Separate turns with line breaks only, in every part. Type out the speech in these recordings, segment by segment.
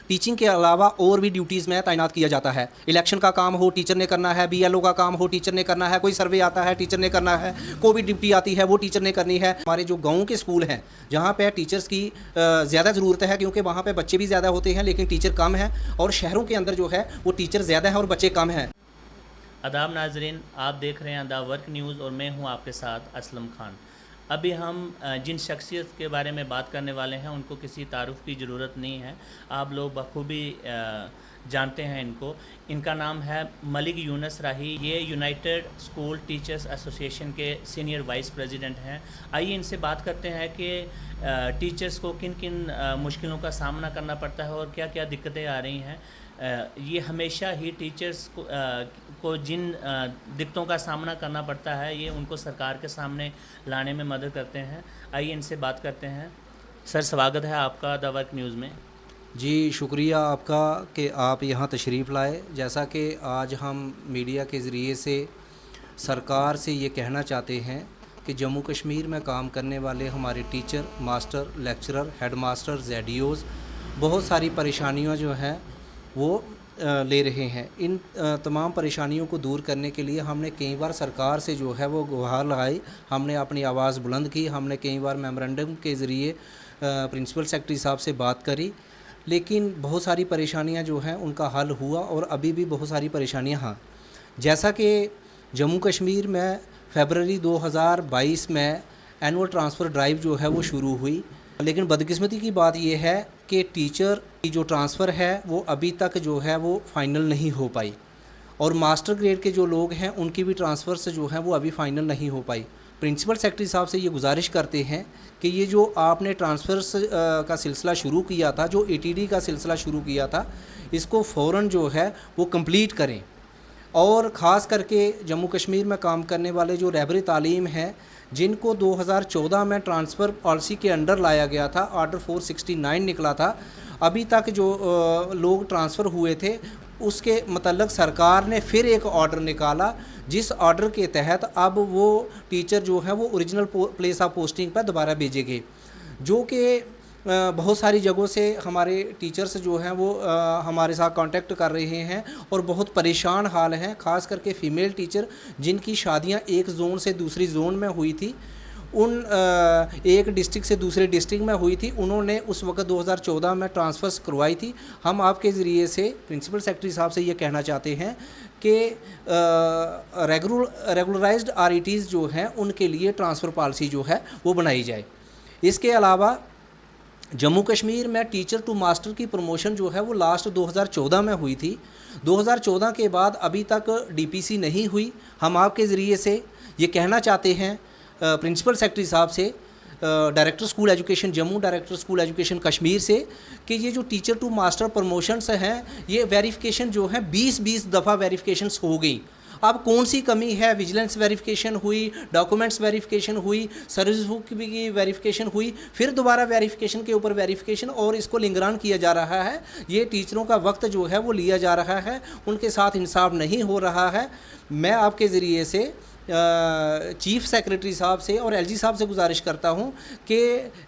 Teaching के अलावा और भी ड्यूटीज़ में तैनात किया जाता है। इलेक्शन का काम हो टीचर ने करना है, बीएलओ का काम हो टीचर ने करना है, कोई सर्वे आता है टीचर ने करना है, कोविड ड्यूटी आती है वो टीचर ने करनी है। हमारे जो गाँव के स्कूल हैं जहाँ पे टीचर्स की ज़्यादा ज़रूरत है, क्योंकि वहाँ पे बच्चे भी ज़्यादा होते हैं लेकिन टीचर कम है, और शहरों के अंदर जो है वो टीचर ज़्यादा है और बच्चे कम हैं।
आदाब नाजरीन, आप देख रहे हैं द वर्क न्यूज़ और मैं हूं आपके साथ असलम खान। अभी हम जिन शख्सियत के बारे में बात करने वाले हैं उनको किसी तारुफ की ज़रूरत नहीं है, आप लोग बखूबी जानते हैं इनको। इनका नाम है मलिक यूनुस राही। ये यूनाइटेड स्कूल टीचर्स एसोसिएशन के सीनियर वाइस प्रेसिडेंट हैं। आइए इनसे बात करते हैं कि टीचर्स को किन किन मुश्किलों का सामना करना पड़ता है और क्या क्या दिक्कतें आ रही हैं। ये हमेशा ही टीचर्स को जिन दिक्कतों का सामना करना पड़ता है ये उनको सरकार के सामने लाने में मदद करते हैं। आइए इनसे बात करते हैं। सर, स्वागत है आपका द वर्क न्यूज़ में।
जी शुक्रिया आपका कि आप यहाँ तशरीफ़ लाए। जैसा कि आज हम मीडिया के ज़रिए से सरकार से ये कहना चाहते हैं कि जम्मू कश्मीर में काम करने वाले हमारे teacher, master, lecturer, head master, JDOs बहुत सारी परेशानियाँ जो हैं वो ले रहे हैं। इन तमाम परेशानियों को दूर करने के लिए हमने कई बार सरकार से जो है वो गुहार लगाई, हमने अपनी आवाज़ बुलंद की, हमने कई बार मेमोरेंडम के ज़रिए प्रिंसिपल सेक्रेटरी साहब से बात करी, लेकिन बहुत सारी परेशानियां जो हैं उनका हल हुआ और अभी भी बहुत सारी परेशानियां हाँ। जैसा कि जम्मू कश्मीर में फरवरी 2022 में एनुअल ट्रांसफ़र ड्राइव जो है वो शुरू हुई, लेकिन बदकिस्मती की बात यह है कि टीचर की जो ट्रांसफ़र है वो अभी तक जो है वो फ़ाइनल नहीं हो पाई, और मास्टर ग्रेड के जो लोग हैं उनकी भी ट्रांसफ़र से जो है वो अभी फ़ाइनल नहीं हो पाई। प्रिंसिपल सेक्रेटरी साहब से ये गुजारिश करते हैं कि ये जो आपने ट्रांसफ़र्स का सिलसिला शुरू किया था, जो एटीडी का सिलसिला शुरू किया था, इसको फ़ौरन जो है वो कंप्लीट करें। और ख़ास करके जम्मू कश्मीर में काम करने वाले जो रहबरी तालीम हैं जिनको 2014 में ट्रांसफ़र पॉलिसी के अंडर लाया गया था, ऑर्डर 469 निकला था, अभी तक जो लोग ट्रांसफ़र हुए थे उसके मतलब सरकार ने फिर एक ऑर्डर निकाला, जिस ऑर्डर के तहत अब वो टीचर जो है वो ओरिजिनल प्लेस ऑफ पोस्टिंग पर दोबारा भेजे गए, जो कि बहुत सारी जगहों से हमारे टीचर्स जो हैं वो हमारे साथ कांटेक्ट कर रहे हैं और बहुत परेशान हाल हैं। ख़ास करके फ़ीमेल टीचर जिनकी शादियां एक ज़ोन से दूसरी ज़ोन में हुई थी, उन एक डिस्ट्रिक्ट से दूसरे डिस्ट्रिक्ट में हुई थी, उन्होंने उस वक्त 2014 में ट्रांसफ़र्स करवाई थी। हम आपके ज़रिए से प्रिंसिपल सेक्रेटरी साहब से ये कहना चाहते हैं कि रेगुलराइज्ड आरईटीज़ जो हैं उनके लिए ट्रांसफ़र पॉलिसी जो है वो बनाई जाए। इसके अलावा जम्मू कश्मीर में टीचर टू मास्टर की प्रमोशन जो है वो लास्ट 2014 में हुई थी। 2014 के बाद अभी तक डीपीसी नहीं हुई। हम आपके ज़रिए से ये कहना चाहते हैं प्रिंसिपल सेक्रेटरी साहब से, director school education Jammu, director school education Kashmir से, कि ये जो टीचर टू मास्टर प्रमोशंस हैं ये वेरिफिकेशन जो है 20 दफ़ा वेरिफिकेशंस हो गई। अब कौन सी कमी है? विजिलेंस वेरिफिकेशन हुई, डॉक्यूमेंट्स वेरिफिकेशन हुई, सर्विस बुक की वेरिफिकेशन हुई, फिर दोबारा वेरिफिकेशन के ऊपर वेरिफिकेशन, और इसको लिंगरान किया जा रहा है। ये टीचरों का वक्त जो है वो लिया जा रहा है, उनके साथ इंसाफ नहीं हो रहा है। मैं आपके ज़रिए से चीफ़ सेक्रेटरी साहब से और एलजी साहब से गुजारिश करता हूं कि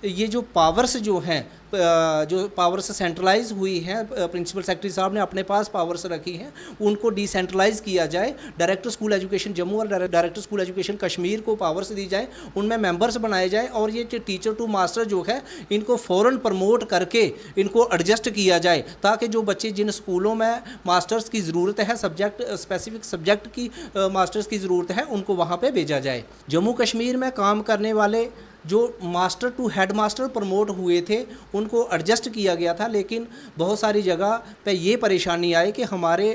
ये जो पावर्स जो हैं, जो पावर्स सेंट्रलाइज हुई हैं, प्रिंसिपल सेक्रेटरी साहब ने अपने पास पावर्स रखी हैं, उनको डिसेंट्रलाइज किया जाए। डायरेक्टर स्कूल एजुकेशन जम्मू और डायरेक्टर स्कूल एजुकेशन कश्मीर को पावर्स दी जाए, उनमें मेंबर्स बनाए जाए, और ये टीचर टू मास्टर जो है इनको फ़ौरन प्रमोट करके इनको एडजस्ट किया जाए, ताकि जो बच्चे जिन स्कूलों में मास्टर्स की ज़रूरत है, सब्जेक्ट स्पेसिफिक सब्जेक्ट की मास्टर्स की ज़रूरत है, उनको वहाँ पर भेजा जाए। जम्मू कश्मीर में काम करने वाले जो master to head master promote हुए थे उनको एडजस्ट किया गया था, लेकिन बहुत सारी जगह पे ये परेशानी आई कि हमारे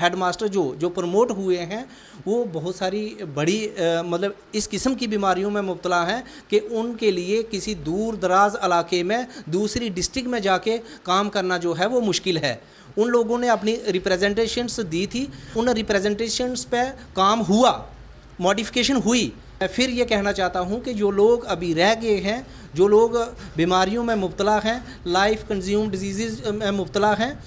हेड मास्टर जो प्रमोट हुए हैं वो बहुत सारी बड़ी मतलब इस किस्म की बीमारियों में मुब्तला हैं कि उनके लिए किसी दूर दराज इलाके में दूसरी डिस्ट्रिक्ट में जाके काम करना जो है वो मुश्किल है। उन लोगों ने अपनी रिप्रेजेंटेशंस दी थी, उन रिप्रेजेंटेशंस पे काम हुआ, मॉडिफिकेशन हुई। मैं फिर ये कहना चाहता हूँ कि जो लोग अभी रह गए हैं, जो लोग बीमारियों में मुब्तला हैं, लाइफ कंज्यूम डिजीज़ में मुब्तला हैं,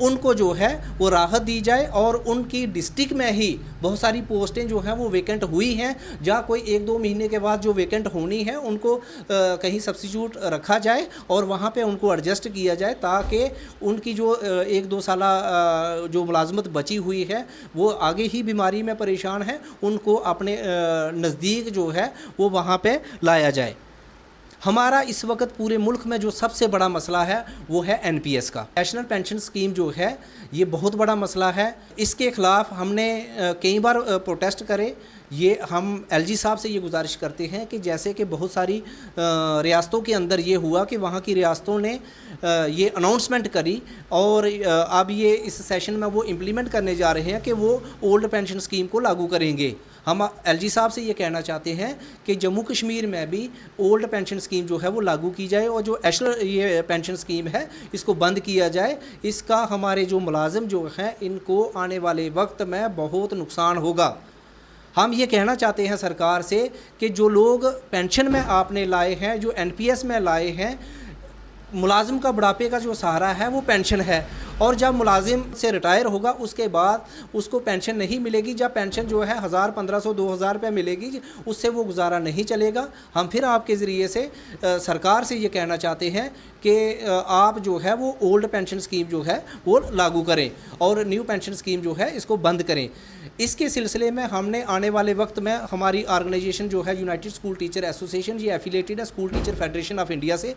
उनको जो है वो राहत दी जाए और उनकी डिस्ट्रिक्ट में ही बहुत सारी पोस्टें जो हैं वो वेकेंट हुई हैं, जहाँ कोई 1-2 महीने के बाद जो वेकेंट होनी है उनको कहीं सब्स्टिट्यूट रखा जाए और वहाँ पे उनको एडजस्ट किया जाए, ताकि उनकी जो 1-2 साल जो मुलाजमत बची हुई है वो आगे ही बीमारी में परेशान है, उनको अपने नज़दीक जो है वो वहाँ पे लाया जाए। हमारा इस वक्त पूरे मुल्क में जो सबसे बड़ा मसला है वो है एनपीएस का। नेशनल पेंशन स्कीम जो है ये बहुत बड़ा मसला है, इसके ख़िलाफ़ हमने कई बार प्रोटेस्ट करे। ये हम एलजी साहब से ये गुजारिश करते हैं कि जैसे कि बहुत सारी रियासतों के अंदर ये हुआ कि वहाँ की रियासतों ने ये अनाउंसमेंट करी और अब ये इस सेशन में वो इम्प्लीमेंट करने जा रहे हैं कि वो ओल्ड पेंशन स्कीम को लागू करेंगे। हम एलजी साहब से ये कहना चाहते हैं कि जम्मू कश्मीर में भी ओल्ड पेंशन स्कीम जो है वो लागू की जाए और जो नेशनल ये पेंशन स्कीम है इसको बंद किया जाए। इसका हमारे जो मुलाजिम जो हैं इनको आने वाले वक्त में बहुत नुकसान होगा। हम ये कहना चाहते हैं सरकार से कि जो लोग पेंशन में आपने लाए हैं, जो एनपीएस में लाए हैं, मुलाजिम का बुढ़ापे का जो सहारा है वो पेंशन है और जब मुलाजिम से रिटायर होगा उसके बाद उसको पेंशन नहीं मिलेगी। जब पेंशन जो है 1000, 1500, 2000 रुपये मिलेगी, उससे वो गुजारा नहीं चलेगा। हम फिर आपके ज़रिए से सरकार से ये कहना चाहते हैं कि आप जो है वो ओल्ड पेंशन स्कीम जो है वो लागू करें और न्यू पेंशन स्कीम जो है इसको बंद करें। इसके सिलसिले में हमने आने वाले वक्त में हमारी ऑर्गेनाइजेशन जो है यूनाइटेड स्कूल टीचर एसोसिएशन, ये एफिलेटेड है school teacher federation of India से।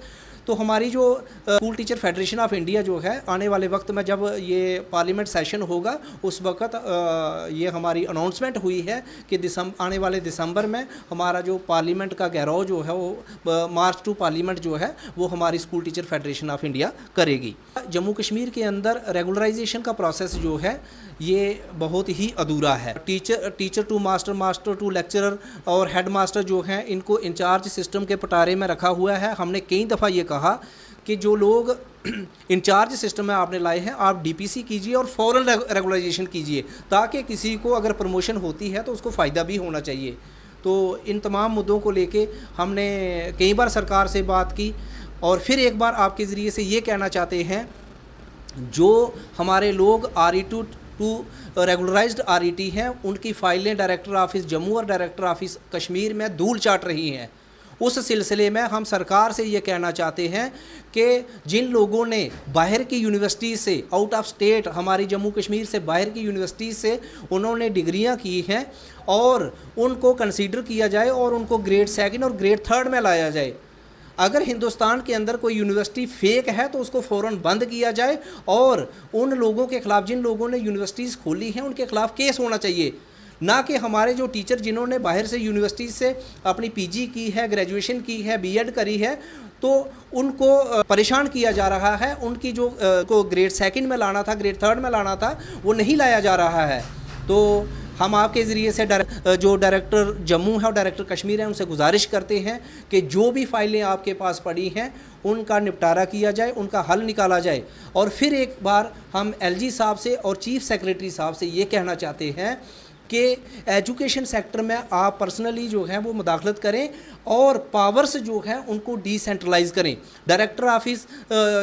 तो हमारी जो school teacher federation of India जो है आने वाले वक्त में जब ये पार्लियामेंट सेशन होगा उस वक्त ये हमारी अनाउंसमेंट हुई है कि आने वाले दिसंबर में हमारा जो पार्लियामेंट का घेराव जो है वो मार्च टू पार्लियामेंट जो है वो हमारी school teacher federation of India करेगी। जम्मू कश्मीर के अंदर रेगुलराइजेशन का प्रोसेस जो है ये बहुत ही अधूरा है। Teacher to master, master to lecturer और हेड मास्टर जो हैं इनको इंचार्ज सिस्टम के पटारे में रखा हुआ है। हमने कई दफ़ा ये कहा कि जो लोग इंचार्ज सिस्टम में आपने लाए हैं आप डीपीसी कीजिए और फ़ौरन रेगुलराइजेशन कीजिए, ताकि किसी को अगर प्रमोशन होती है तो उसको फ़ायदा भी होना चाहिए। तो इन तमाम मुद्दों को लेके हमने कई बार सरकार से बात की और फिर एक बार आपके ज़रिए से ये कहना चाहते हैं, जो हमारे लोग RE2 रेगुलराइज्ड RET हैं उनकी फ़ाइलें डायरेक्टर ऑफिस जम्मू और डायरेक्टर ऑफिस कश्मीर में धूल चाट रही हैं। उस सिलसिले में हम सरकार से ये कहना चाहते हैं कि जिन लोगों ने बाहर की यूनिवर्सिटी से, आउट ऑफ स्टेट, हमारी जम्मू कश्मीर से बाहर की यूनिवर्सिटी से उन्होंने डिग्रियां की हैं और उनको कंसीडर किया जाए और उनको ग्रेड 2 और ग्रेड 3 में लाया जाए। अगर हिंदुस्तान के अंदर कोई यूनिवर्सिटी फेक है तो उसको फ़ौरन बंद किया जाए और उन लोगों के ख़िलाफ़, जिन लोगों ने यूनिवर्सिटीज़ खोली हैं, उनके ख़िलाफ़ केस होना चाहिए। ना कि हमारे जो टीचर जिन्होंने बाहर से यूनिवर्सिटी से अपनी पीजी की है, ग्रेजुएशन की है, बीएड करी है, तो उनको परेशान किया जा रहा है। उनकी जो को ग्रेड 2 में लाना था, ग्रेड 3 में लाना था, वो नहीं लाया जा रहा है। तो हम आपके ज़रिए से जो डायरेक्टर जम्मू है और डायरेक्टर कश्मीर है उनसे गुजारिश करते हैं कि जो भी फाइलें आपके पास पड़ी हैं उनका निपटारा किया जाए, उनका हल निकाला जाए। और फिर एक बार हम एलजी साहब से और चीफ सेक्रेटरी साहब से ये कहना चाहते हैं कि एजुकेशन सेक्टर में आप पर्सनली जो है वो मुदाखलत करें और पावर्स जो है उनको डिसेंट्रलाइज करें। डायरेक्टर ऑफिस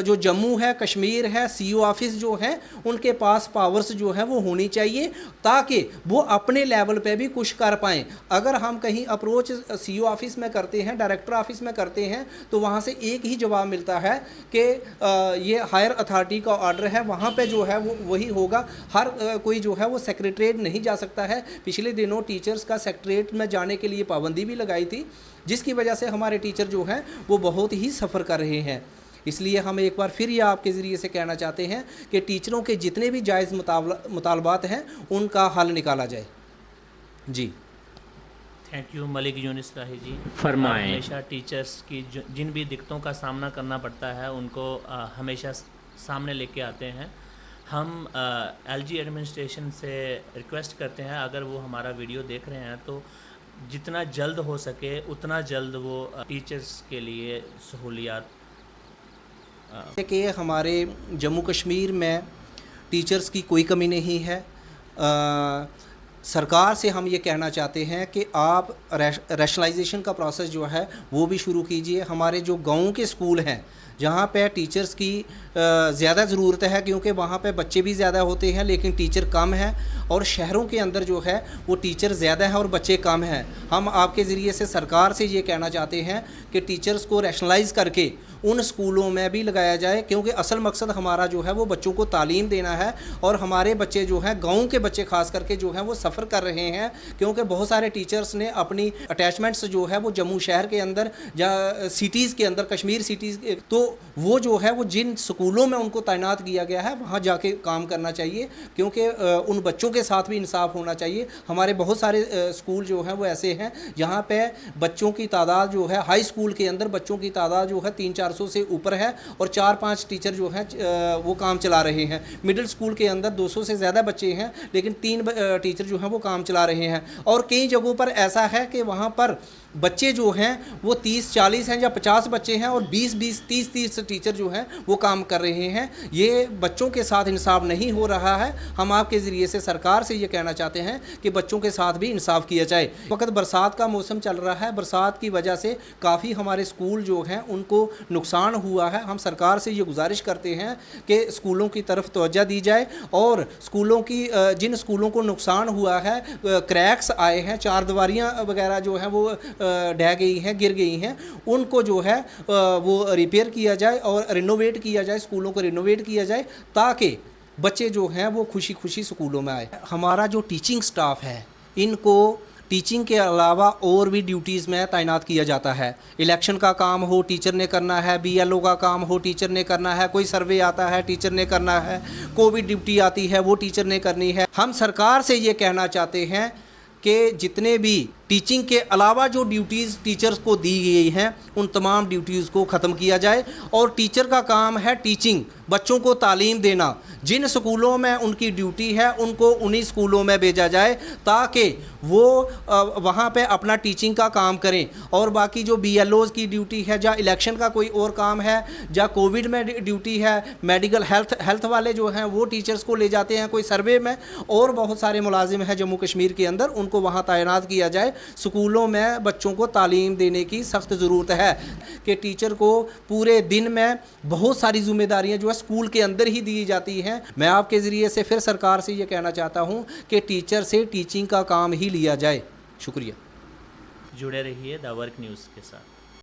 जो जम्मू है, कश्मीर है, सीईओ ऑफिस जो है उनके पास पावर्स जो है वो होनी चाहिए ताकि वो अपने लेवल पे भी कुछ कर पाएँ। अगर हम कहीं अप्रोच सीईओ ऑफिस में करते हैं, डायरेक्टर ऑफिस में करते हैं, तो वहाँ से एक ही जवाब मिलता है कि ये हायर अथॉरिटी का ऑर्डर है, वहाँ पे जो है वो वही होगा। हर कोई जो है वो सेक्रेटरीट नहीं जा सकता है। पिछले दिनों टीचर्स का सेक्रेटरीट में जाने के लिए पाबंदी भी लगाई थी, जिसकी वजह से हमारे टीचर जो हैं वो बहुत ही सफ़र कर रहे हैं। इसलिए हम एक बार फिर ये आपके ज़रिए से कहना चाहते हैं कि टीचरों के जितने भी जायज़ मुतालबात हैं उनका हल निकाला जाए। जी,
थैंक यू मलिक यूनिस राही जी।
फरमाएं।
हमेशा टीचर्स की जिन भी दिक्कतों का सामना करना पड़ता है उनको हमेशा सामने लेके आते हैं। हम एलजी एडमिनिस्ट्रेशन से रिक्वेस्ट करते हैं, अगर वो हमारा वीडियो देख रहे हैं तो जितना जल्द हो सके उतना जल्द वो टीचर्स के लिए सहूलियात
कि हमारे जम्मू कश्मीर में टीचर्स की कोई कमी नहीं है। सरकार से हम ये कहना चाहते हैं कि आप रैशनलाइजेशन का प्रोसेस जो है वो भी शुरू कीजिए। हमारे जो गाँव के स्कूल हैं जहाँ पे टीचर्स की ज़्यादा ज़रूरत है, क्योंकि वहाँ पे बच्चे भी ज़्यादा होते हैं लेकिन टीचर कम है, और शहरों के अंदर जो है वो टीचर ज़्यादा है और बच्चे कम हैं। हम आपके ज़रिए से सरकार से ये कहना चाहते हैं कि टीचर्स को रैशनलाइज़ करके उन स्कूलों में भी लगाया जाए, क्योंकि असल मकसद हमारा जो है वो बच्चों को तालीम देना है। और हमारे बच्चे जो हैं, गाँव के बच्चे ख़ास करके जो हैं वो सफ़र कर रहे हैं, क्योंकि बहुत सारे टीचर्स ने अपनी अटैचमेंट्स जो है वो जम्मू शहर के अंदर या सिटीज़ के अंदर, कश्मीर सिटीज़, तो वो जो है वो जिन स्कूलों में उनको तैनात किया गया है वहाँ जाके काम करना चाहिए, क्योंकि उन बच्चों के साथ भी इंसाफ होना चाहिए। हमारे बहुत सारे स्कूल जो हैं वो ऐसे हैं जहाँ पे बच्चों की तादाद जो है, हाई स्कूल के अंदर बच्चों की तादाद जो है 300-400 से ऊपर है और 4-5 टीचर जो हैं वो काम चला रहे हैं। मिडिल स्कूल के अंदर 200 से ज़्यादा बच्चे हैं लेकिन 3 टीचर जो हैं वो काम चला रहे हैं। और कई जगहों पर ऐसा है कि वहाँ पर बच्चे जो हैं वो 30-40 हैं या 50 बच्चे हैं और 20-20, 30-30 टीचर जो हैं वो काम कर रहे हैं। ये बच्चों के साथ इंसाफ नहीं हो रहा है। हम आपके ज़रिए से सरकार से ये कहना चाहते हैं कि बच्चों के साथ भी इंसाफ किया जाए। वक्त बरसात का मौसम चल रहा है, बरसात की वजह से काफ़ी हमारे स्कूल जो हैं उनको नुकसान हुआ है। हम सरकार से ये गुजारिश करते हैं कि स्कूलों की तरफ तवज्जो दी जाए और स्कूलों की जिन स्कूलों को नुकसान हुआ है, क्रैक्स आए हैं, चार दीवारियाँ वगैरह जो हैं वो ढह गई हैं, गिर गई हैं, उनको जो है वो रिपेयर किया जाए और रिनोवेट किया जाए, स्कूलों को रिनोवेट किया जाए ताकि बच्चे जो हैं वो खुशी खुशी स्कूलों में आए। हमारा जो टीचिंग स्टाफ है इनको टीचिंग के अलावा और भी ड्यूटीज़ में तैनात किया जाता है। इलेक्शन का काम हो टीचर ने करना है, BLO का काम हो टीचर ने करना है, कोई सर्वे आता है टीचर ने करना है, कोविड ड्यूटी आती है वो टीचर ने करनी है। हम सरकार से ये कहना चाहते हैं कि जितने भी टीचिंग के अलावा जो ड्यूटीज़ टीचर्स को दी गई हैं उन तमाम ड्यूटीज़ को ख़त्म किया जाए और टीचर का काम है टीचिंग, बच्चों को तालीम देना। जिन स्कूलों में उनकी ड्यूटी है उनको उन्हीं स्कूलों में भेजा जाए ताकि वो वहाँ पे अपना टीचिंग का काम करें। और बाकी जो BLOs की ड्यूटी है, या इलेक्शन का कोई और काम है, या कोविड में ड्यूटी है, मेडिकल हेल्थ वाले जो हैं वो टीचर्स को ले जाते हैं कोई सर्वे में, और बहुत सारे मुलाजिम हैं जम्मू कश्मीर के अंदर, उनको वहाँ तैनात किया जाए। स्कूलों में बच्चों को तालीम देने की सख्त ज़रूरत है कि टीचर को पूरे दिन में बहुत सारी जिम्मेदारियां जो है स्कूल के अंदर ही दी जाती हैं। मैं आपके ज़रिए से फिर सरकार से ये कहना चाहता हूं कि टीचर से टीचिंग का काम ही लिया जाए। शुक्रिया।
जुड़े रहिए द वर्क न्यूज़ के साथ।